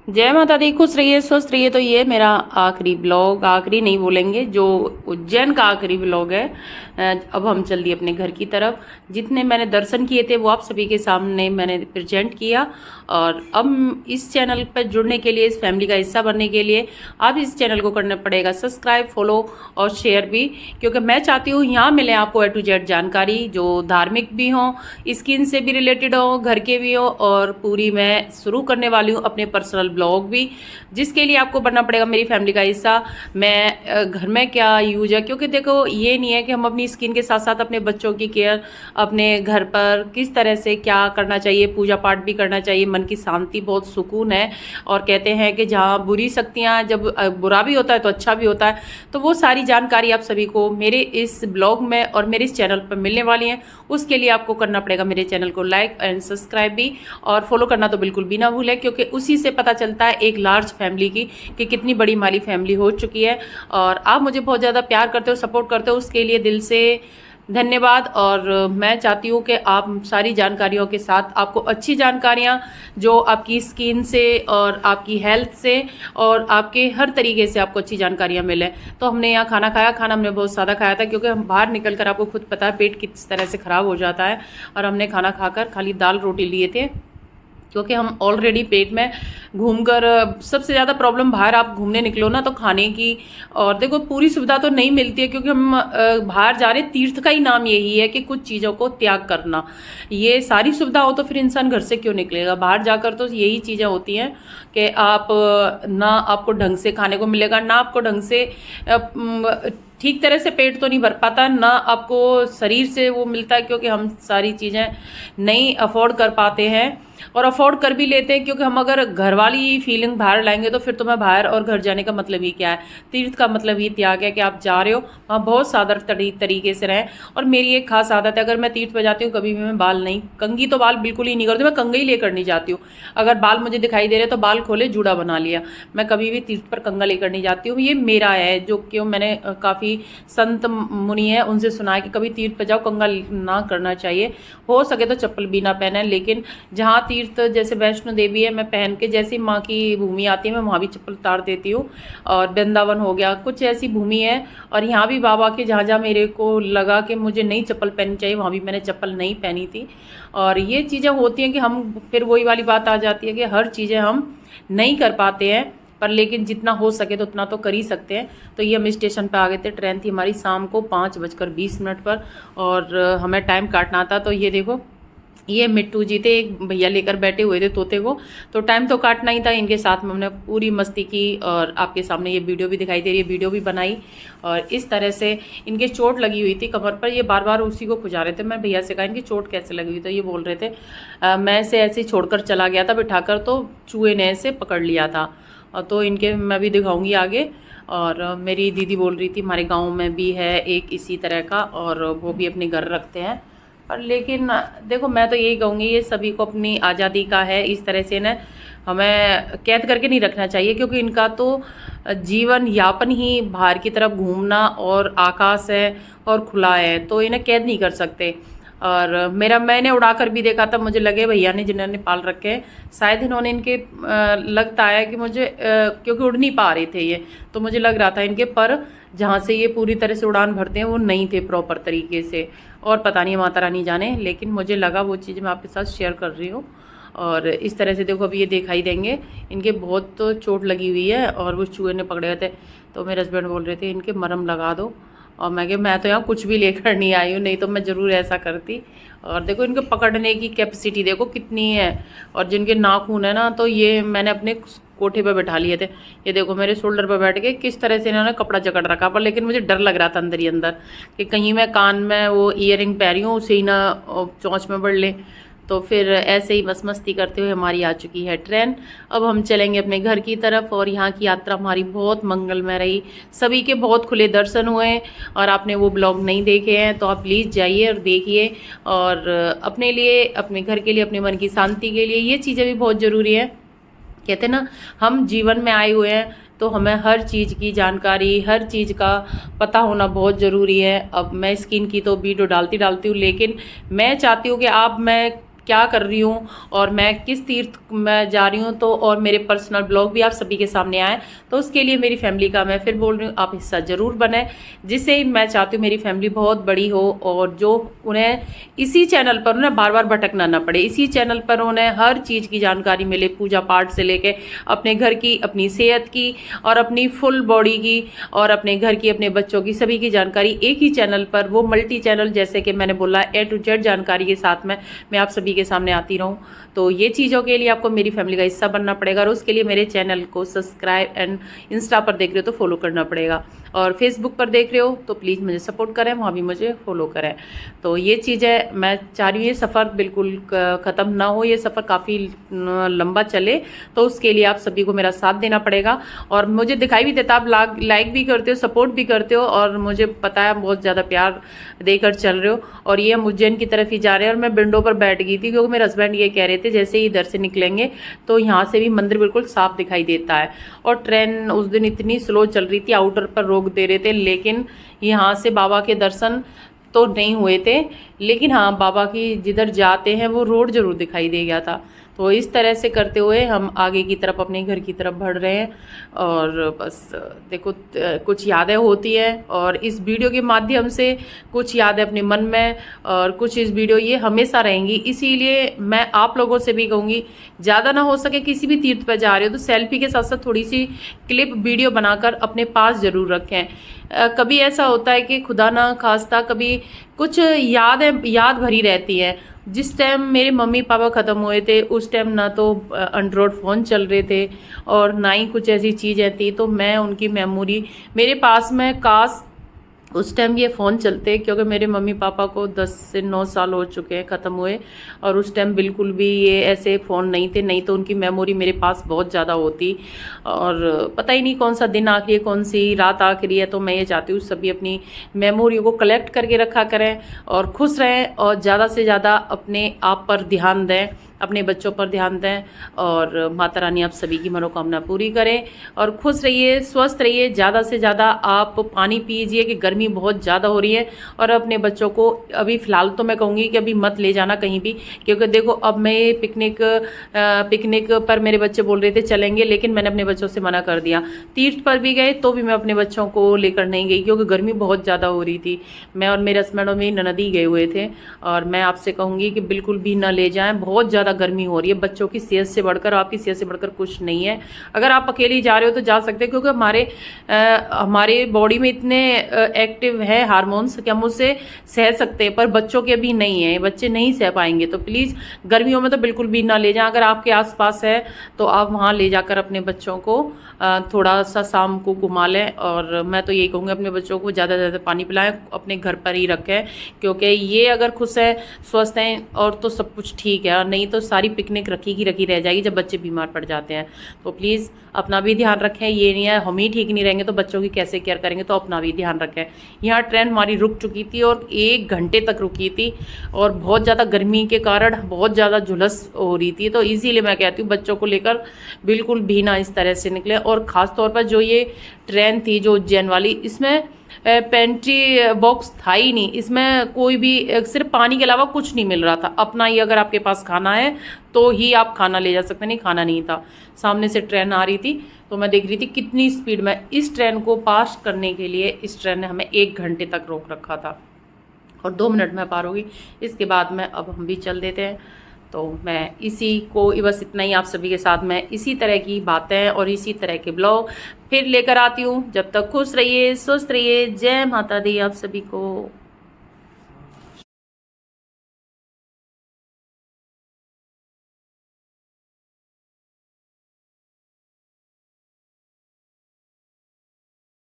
जय माता दी, खुश रहिए स्वस्थ रहिए। तो ये मेरा आखिरी ब्लॉग, आखिरी नहीं बोलेंगे, जो उज्जैन का आखिरी ब्लॉग है। अब हम चल दिए अपने घर की तरफ। जितने मैंने दर्शन किए थे वो आप सभी के सामने मैंने प्रेजेंट किया। और अब इस चैनल पर जुड़ने के लिए, इस फैमिली का हिस्सा बनने के लिए आप इस चैनल को करना पड़ेगा सब्सक्राइब, फॉलो और शेयर भी, क्योंकि मैं चाहती हूँ यहाँ मिले आपको A to Z जानकारी, जो धार्मिक भी हो, स्किन से भी रिलेटेड हो, घर के भी हो, और पूरी मैं शुरू करने वाली हूँ अपने पर्सनल ब्लॉग भी, जिसके लिए आपको बनना पड़ेगा मेरी फैमिली का हिस्सा। मैं घर में क्या यूज है, क्योंकि देखो ये नहीं है कि हम अपनी स्किन के साथ साथ अपने बच्चों की केयर, अपने घर पर किस तरह से क्या करना चाहिए, पूजा पाठ भी करना चाहिए, मन की शांति, बहुत सुकून है। और कहते हैं कि जहाँ बुरी शक्तियाँ, जब बुरा भी होता है तो अच्छा भी होता है। तो वो सारी जानकारी आप सभी को मेरे इस ब्लॉग में और मेरे इस चैनल पर मिलने वाली है। उसके लिए आपको करना पड़ेगा मेरे चैनल को लाइक एंड सब्सक्राइब भी, और फॉलो करना तो बिल्कुल भी ना भूलें, क्योंकि उसी से पता चलता है एक लार्ज फैमिली की कि कितनी बड़ी हमारी फैमिली हो चुकी है। और आप मुझे बहुत ज़्यादा प्यार करते हो, सपोर्ट करते हो, उसके लिए दिल से धन्यवाद। और मैं चाहती हूँ कि आप सारी जानकारियों के साथ, आपको अच्छी जानकारियाँ जो आपकी स्किन से और आपकी हेल्थ से और आपके हर तरीके से आपको अच्छी जानकारियाँ मिलें। तो हमने यहाँ खाना खाया, खाना हमने बहुत सादा खाया था, क्योंकि हम बाहर निकल कर, आपको खुद पता है पेट किस तरह से ख़राब हो जाता है। और हमने खाना खाकर खाली दाल रोटी लिए थे, क्योंकि हम ऑलरेडी पेट में घूमकर, सबसे ज़्यादा प्रॉब्लम बाहर आप घूमने निकलो ना तो खाने की। और देखो पूरी सुविधा तो नहीं मिलती है, क्योंकि हम बाहर जा रहे, तीर्थ का ही नाम यही है कि कुछ चीज़ों को त्याग करना। ये सारी सुविधा हो तो फिर इंसान घर से क्यों निकलेगा। बाहर जाकर तो यही चीज़ें होती हैं कि आप ना आपको ढंग से खाने को मिलेगा, ना आपको ढंग से ठीक तरह से पेट तो नहीं भर पाता, ना आपको शरीर से वो मिलता है, क्योंकि हम सारी चीज़ें नहीं अफोर्ड कर पाते हैं। और अफोर्ड कर भी लेते हैं, क्योंकि हम अगर घर वाली फीलिंग बाहर लाएंगे तो फिर तुम्हें बाहर और घर जाने का मतलब ही क्या है। तीर्थ का मतलब ही त्याग है कि आप जा रहे हो, वहाँ बहुत सादर तरीके से रहें। और मेरी एक खास आदत है, अगर मैं तीर्थ पर जाती हूँ कभी भी मैं बाल नहीं, कंघी तो बाल बिल्कुल ही नहीं करती, मैं कंघी लेकर नहीं जाती हूँ। अगर बाल मुझे दिखाई दे रहे तो बाल खोले जूड़ा बना लिया, मैं कभी भी तीर्थ पर कंघा लेकर नहीं जाती हूँ। ये मेरा है, जो क्यों मैंने काफ़ी संत मुनि है उनसे सुना है कि कभी तीर्थ पर जाओ कंघा ना करना चाहिए, हो सके तो चप्पल भी ना पहने। लेकिन जहाँ तीर्थ जैसे वैष्णो देवी है, मैं पहन के, जैसी माँ की भूमि आती है मैं वहाँ भी चप्पल उतार देती हूँ। और वृंदावन हो गया, कुछ ऐसी भूमि है, और यहाँ भी बाबा के जहाँ जहाँ मेरे को लगा कि मुझे नहीं चप्पल पहननी चाहिए, वहाँ भी मैंने चप्पल नहीं पहनी थी। और ये चीज़ें होती हैं कि हम, फिर वही वाली बात आ जाती है कि हर चीज़ें हम नहीं कर पाते हैं, पर लेकिन जितना हो सके तो उतना तो कर ही सकते हैं। तो ये हम स्टेशन पे आ गए थे, ट्रेन थी हमारी शाम को 5:20 पर, और हमें टाइम काटना था। तो ये देखो, ये मिट्टू जी थे, एक भैया लेकर बैठे हुए थे तोते को, तो टाइम तो काटना ही था, इनके साथ में हमने पूरी मस्ती की। और आपके सामने ये वीडियो भी दिखाई दे रही है, वीडियो भी बनाई। और इस तरह से इनके चोट लगी हुई थी कमर पर, ये बार बार उसी को खुजा रहे थे। मैं भैया से कहा इनकी चोट कैसे लगी हुई, तो ये बोल रहे थे मैं ऐसे ऐसे छोड़कर चला गया था बिठाकर, तो चूहे ने ऐसे पकड़ लिया था। तो इनके मैं भी दिखाऊंगी आगे। और मेरी दीदी बोल रही थी हमारे गांव में भी है एक इसी तरह का, और वो भी अपने घर रखते हैं। पर लेकिन देखो, मैं तो यही कहूँगी ये सभी को अपनी आज़ादी का है, इस तरह से ना हमें कैद करके नहीं रखना चाहिए, क्योंकि इनका तो जीवन यापन ही बाहर की तरफ घूमना और आकाश है और खुला है, तो इन्हें कैद नहीं कर सकते। और मैंने उड़ाकर भी देखा था, मुझे लगे भैया ने जिन्होंने पाल रखे हैं शायद इन्होंने इनके लगता है कि मुझे क्योंकि उड़ नहीं पा रहे थे ये, तो मुझे लग रहा था इनके पर जहाँ से ये पूरी तरह से उड़ान भरते हैं वो नहीं थे प्रॉपर तरीके से। और पता नहीं माता रानी जाने, लेकिन मुझे लगा वो चीज़ मैं आपके साथ शेयर कर रही हूँ। और इस तरह से देखो अभी ये दिखाई देंगे, इनके बहुत तो चोट लगी हुई है, और वो चूहे ने पकड़े हुए थे। तो मेरे हस्बैंड बोल रहे थे इनके मरहम लगा दो, और मैं कि मैं तो यहाँ कुछ भी लेकर नहीं आई हूँ, नहीं तो मैं ज़रूर ऐसा करती। और देखो इनके पकड़ने की कैपेसिटी देखो कितनी है। और जिनके नाखून है ना, तो ये मैंने अपने कोठे पे बैठा लिए थे, ये देखो मेरे शोल्डर पे बैठ के किस तरह से इन्होंने कपड़ा जकड़ रखा। पर लेकिन मुझे डर लग रहा था अंदर ही अंदर कि कहीं मैं कान में वो ईयरिंग पहनी हूँ उसे ही ना चोंच में बढ़ ले। तो फिर ऐसे ही बस मस्ती करते हुए हमारी आ चुकी है ट्रेन। अब हम चलेंगे अपने घर की तरफ, और यहाँ की यात्रा हमारी बहुत मंगलमय रही, सभी के बहुत खुले दर्शन हुए। और आपने वो ब्लॉग नहीं देखे हैं तो आप प्लीज़ जाइए और देखिए। और अपने लिए, अपने घर के लिए, अपने मन की शांति के लिए ये चीज़ें भी बहुत ज़रूरी है। कहते ना, हम जीवन में आए हुए हैं तो हमें हर चीज़ की जानकारी, हर चीज़ का पता होना बहुत ज़रूरी है। अब मैं स्किन की तो वीडियो डालती हूँ, लेकिन मैं चाहती हूँ कि आप, मैं क्या कर रही हूँ और मैं किस तीर्थ में जा रही हूँ, तो और मेरे पर्सनल ब्लॉग भी आप सभी के सामने आए, तो उसके लिए मेरी फैमिली का मैं फिर बोल रही हूँ आप हिस्सा ज़रूर बने, जिससे मैं चाहती हूँ मेरी फैमिली बहुत बड़ी हो और जो उन्हें इसी चैनल पर उन्हें बार बार भटकना ना पड़े, इसी चैनल पर उन्हें हर चीज़ की जानकारी मिले, पूजा पाठ से लेके अपने घर की, अपनी सेहत की और अपनी फुल बॉडी की और अपने घर की, अपने बच्चों की, सभी की जानकारी एक ही चैनल पर, वो मल्टी चैनल जैसे कि मैंने बोला A to Z जानकारी के साथ में मैं आप सभी के सामने आती रहूं। तो ये चीज़ों के लिए आपको मेरी फैमिली का हिस्सा बनना पड़ेगा और उसके लिए मेरे चैनल को सब्सक्राइब एंड इंस्टा पर देख रहे हो तो फॉलो करना पड़ेगा और फेसबुक पर देख रहे हो तो प्लीज़ मुझे सपोर्ट करें, वहाँ भी मुझे फॉलो करें। तो ये चीज़ें मैं चाह रही हूँ ये सफ़र बिल्कुल ख़त्म ना हो, ये सफ़र काफ़ी लंबा चले, तो उसके लिए आप सभी को मेरा साथ देना पड़ेगा। और मुझे दिखाई भी देता, आप लाइक भी करते हो, सपोर्ट भी करते हो और मुझे पता है बहुत ज़्यादा प्यार देकर चल रहे हो। और ये हम उज्जैन की तरफ ही जा रहे हैं और मैं विंडो पर बैठ गई थी क्योंकि मेरे हस्बैंड ये कह रहे थे जैसे ही इधर से निकलेंगे तो यहाँ से भी मंदिर बिल्कुल साफ दिखाई देता है। और ट्रेन उस दिन इतनी स्लो चल रही थी, आउटर पर रोक दे रहे थे, लेकिन यहाँ से बाबा के दर्शन तो नहीं हुए थे, लेकिन हाँ बाबा की जिधर जाते हैं वो रोड जरूर दिखाई दे गया था। तो इस तरह से करते हुए हम आगे की तरफ अपने घर की तरफ बढ़ रहे हैं और बस देखो कुछ यादें होती हैं और इस वीडियो के माध्यम से कुछ यादें अपने मन में और कुछ इस वीडियो ये हमेशा रहेंगी। इसीलिए मैं आप लोगों से भी कहूँगी ज़्यादा ना हो सके किसी भी तीर्थ पर जा रहे हो तो सेल्फी के साथ साथ थोड़ी सी क्लिप वीडियो बनाकर अपने पास ज़रूर रखें। कभी ऐसा होता है कि खुदा ना खास्ता कभी कुछ याद भरी रहती है। जिस टाइम मेरे मम्मी पापा ख़त्म हुए थे उस टाइम ना तो एंड्रॉयड फ़ोन चल रहे थे और ना ही कुछ ऐसी चीज़ें थी, तो मैं उनकी मेमोरी मेरे पास में काश उस टाइम ये फ़ोन चलते, क्योंकि मेरे मम्मी पापा को 10 से 9 साल हो चुके हैं ख़त्म हुए और उस टाइम बिल्कुल भी ये ऐसे फ़ोन नहीं थे, नहीं तो उनकी मेमोरी मेरे पास बहुत ज़्यादा होती। और पता ही नहीं कौन सा दिन आखिरी है, कौन सी रात आखिरी है, तो मैं ये चाहती हूँ सभी अपनी मेमोरियों को कलेक्ट करके रखा करें और खुश रहें और ज़्यादा से ज़्यादा अपने आप पर ध्यान दें, अपने बच्चों पर ध्यान दें और माता रानी आप सभी की मनोकामना पूरी करें और खुश रहिए, स्वस्थ रहिए। ज़्यादा से ज़्यादा आप पानी पीजिए कि गर्मी बहुत ज़्यादा हो रही है और अपने बच्चों को अभी फ़िलहाल तो मैं कहूँगी कि अभी मत ले जाना कहीं भी, क्योंकि देखो अब मैं पिकनिक पर मेरे बच्चे बोल रहे थे चलेंगे, लेकिन मैंने अपने बच्चों से मना कर दिया। तीर्थ पर भी गए तो भी मैं अपने बच्चों को लेकर नहीं गई क्योंकि गर्मी बहुत ज़्यादा हो रही थी। मैं और मेरे हस्बैंड और मेरी ननदी गए हुए थे और मैं आपसे कहूँगी कि बिल्कुल भी ना ले जाएँ, बहुत ज़्यादा गर्मी हो रही है। बच्चों की सेहत से बढ़कर, आपकी सेहत से बढ़कर कुछ नहीं है। अगर आप अकेले जा रहे हो तो जा सकते हैं क्योंकि हमारे बॉडी में इतने एक्टिव है हार्मोन्स कि हम उससे सह सकते हैं, पर बच्चों के अभी नहीं है, बच्चे नहीं सह पाएंगे। तो प्लीज़ गर्मियों में तो बिल्कुल भी ना ले जाएं। अगर आपके आसपास है तो आप वहाँ ले जाकर अपने बच्चों को थोड़ा सा शाम को घुमा लें। और मैं तो यही कहूँगी अपने बच्चों को ज़्यादा से ज़्यादा पानी पिलाएं, अपने घर पर ही रखें, क्योंकि ये अगर खुश है, स्वस्थ हैं और तो सब कुछ ठीक है, और नहीं तो सारी पिकनिक रखी की रखी रह जाएगी जब बच्चे बीमार पड़ जाते हैं। तो प्लीज़ अपना भी ध्यान रखें। ये नहीं है हम ही ठीक नहीं रहेंगे तो बच्चों की कैसे केयर करेंगे, तो अपना भी ध्यान रखें। यहाँ ट्रेन हमारी रुक चुकी थी और 1 घंटे तक रुकी थी और बहुत ज़्यादा गर्मी के कारण बहुत ज़्यादा झुलस हो रही थी। तो इसीलिए मैं कहती हूँ बच्चों को लेकर बिल्कुल भी ना इस तरह से निकले। और ख़ास तौर पर जो ये ट्रेन थी जो उज्जैन वाली, इसमें पेंट्री बॉक्स था ही नहीं, इसमें कोई भी सिर्फ पानी के अलावा कुछ नहीं मिल रहा था। अपना ही अगर आपके पास खाना है तो ही आप खाना ले जा सकते, नहीं खाना नहीं था। सामने से ट्रेन आ रही थी तो मैं देख रही थी कितनी स्पीड में, इस ट्रेन को पास करने के लिए इस ट्रेन ने हमें 1 घंटे तक रोक रखा था और 2 मिनट में पार होगी। इसके बाद में अब हम भी चल देते हैं। तो मैं इसी को बस इतना ही आप सभी के साथ मैं इसी तरह की बातें और इसी तरह के ब्लॉग फिर लेकर आती हूँ। जब तक खुश रहिए, स्वस्थ रहिए। जय माता दी आप सभी को।